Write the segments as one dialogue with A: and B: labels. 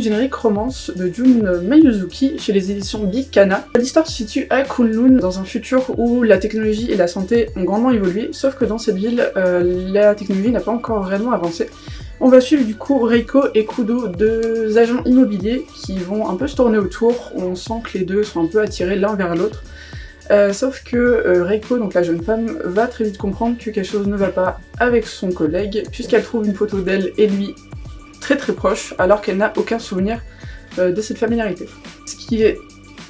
A: générique romance de Jun Mayuzuki chez les éditions Big Kana. L'histoire se situe à Kunlun, dans un futur où la technologie et la santé ont grandement évolué, sauf que dans cette ville, la technologie n'a pas encore vraiment avancé. On va suivre du coup Reiko et Kudo, deux agents immobiliers qui vont un peu se tourner autour. On sent que les deux sont un peu attirés l'un vers l'autre. Sauf que Reiko, donc la jeune femme, va très vite comprendre que quelque chose ne va pas avec son collègue, puisqu'elle trouve une photo d'elle et lui très proche, alors qu'elle n'a aucun souvenir de cette familiarité. Ce qui est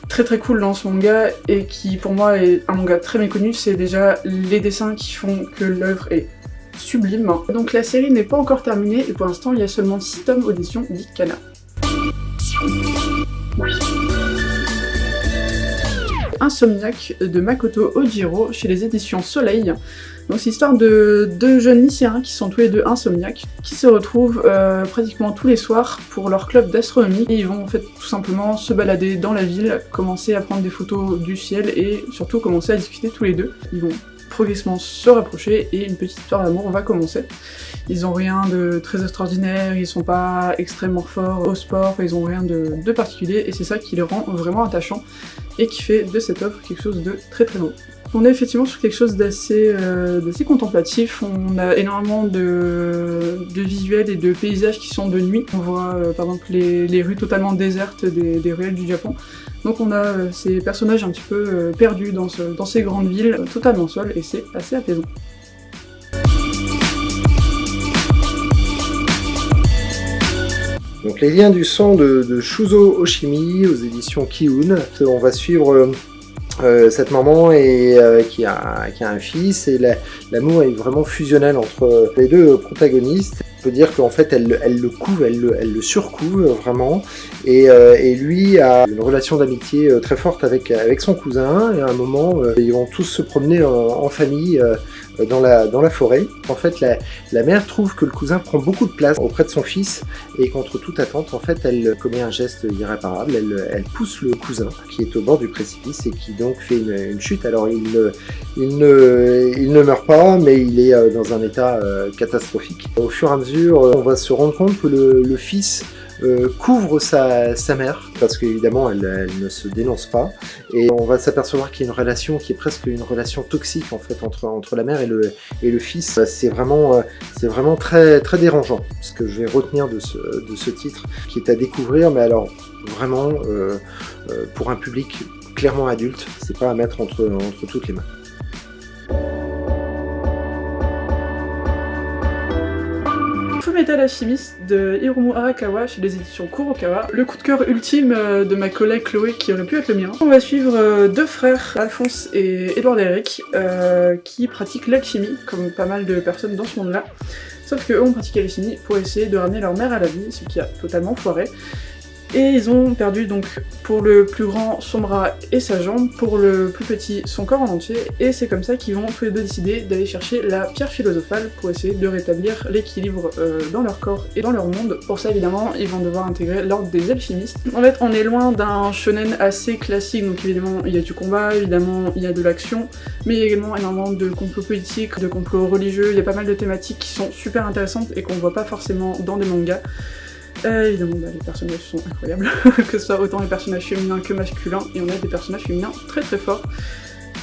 A: très cool dans ce manga, et qui pour moi est un manga très méconnu, c'est déjà les dessins qui font que l'œuvre est sublime. Donc la série n'est pas encore terminée, et pour l'instant il y a seulement 6 tomes audition Big Kana. Insomniac de Makoto Ojiro chez les éditions Soleil. Donc c'est l'histoire de deux jeunes lycéens qui sont tous les deux insomniaques, qui se retrouvent pratiquement tous les soirs pour leur club d'astronomie, et ils vont en fait tout simplement se balader dans la ville, commencer à prendre des photos du ciel et surtout commencer à discuter tous les deux. Ils vont progressivement se rapprocher et une petite histoire d'amour va commencer. Ils ont rien de très extraordinaire, ils sont pas extrêmement forts au sport, ils ont rien de particulier, et c'est ça qui les rend vraiment attachants et qui fait de cette œuvre quelque chose de très beau. On est effectivement sur quelque chose d'assez contemplatif. On a énormément de visuels et de paysages qui sont de nuit. On voit par exemple les rues totalement désertes des ruelles du Japon. Donc on a ces personnages un petit peu perdus dans ces grandes villes, totalement seuls, et c'est assez apaisant.
B: Donc les liens du sang de Shuzo Oshimi aux éditions Kiun. On va suivre cette maman qui a un fils, et l'amour est vraiment fusionnel entre les deux protagonistes. On peut dire qu'en fait elle le couve, elle le surcouve vraiment, et lui a une relation d'amitié très forte avec son cousin, et à un moment ils vont tous se promener en famille dans la forêt. En fait la mère trouve que le cousin prend beaucoup de place auprès de son fils, et contre toute attente en fait elle commet un geste irréparable, elle pousse le cousin qui est au bord du précipice et qui donc fait une chute. Alors il ne meurt pas, mais il est dans un état catastrophique. Au fur et à mesure on va se rendre compte que le fils couvre sa mère, parce qu'évidemment elle ne se dénonce pas, et on va s'apercevoir qu'il y a une relation qui est presque une relation toxique en fait entre la mère et le fils. C'est vraiment très dérangeant, ce que je vais retenir de ce titre, qui est à découvrir, mais alors vraiment pour un public clairement adulte, c'est pas à mettre entre toutes les mains.
A: Fullmetal Alchemist de Hiromu Arakawa chez les éditions Kurokawa. Le coup de cœur ultime de ma collègue Chloé, qui aurait pu être le mien. On va suivre deux frères, Alphonse et Edouard Eric, qui pratiquent l'alchimie, comme pas mal de personnes dans ce monde-là. Sauf qu'eux ont pratiqué l'alchimie pour essayer de ramener leur mère à la vie, ce qui a totalement foiré. Et ils ont perdu donc pour le plus grand son bras et sa jambe, pour le plus petit son corps en entier, et c'est comme ça qu'ils vont tous les deux décider d'aller chercher la pierre philosophale pour essayer de rétablir l'équilibre dans leur corps et dans leur monde. Pour ça évidemment ils vont devoir intégrer l'ordre des alchimistes. En fait on est loin d'un shonen assez classique, donc évidemment il y a du combat, évidemment il y a de l'action, mais il y a également énormément de complots politiques, de complots religieux, il y a pas mal de thématiques qui sont super intéressantes et qu'on voit pas forcément dans des mangas. Évidemment, les personnages sont incroyables, que ce soit autant les personnages féminins que masculins, et on a des personnages féminins très forts.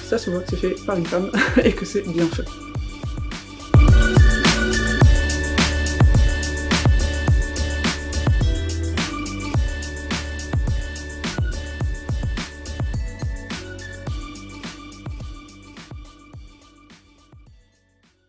A: Ça se voit que c'est fait par une femme et que c'est bien fait.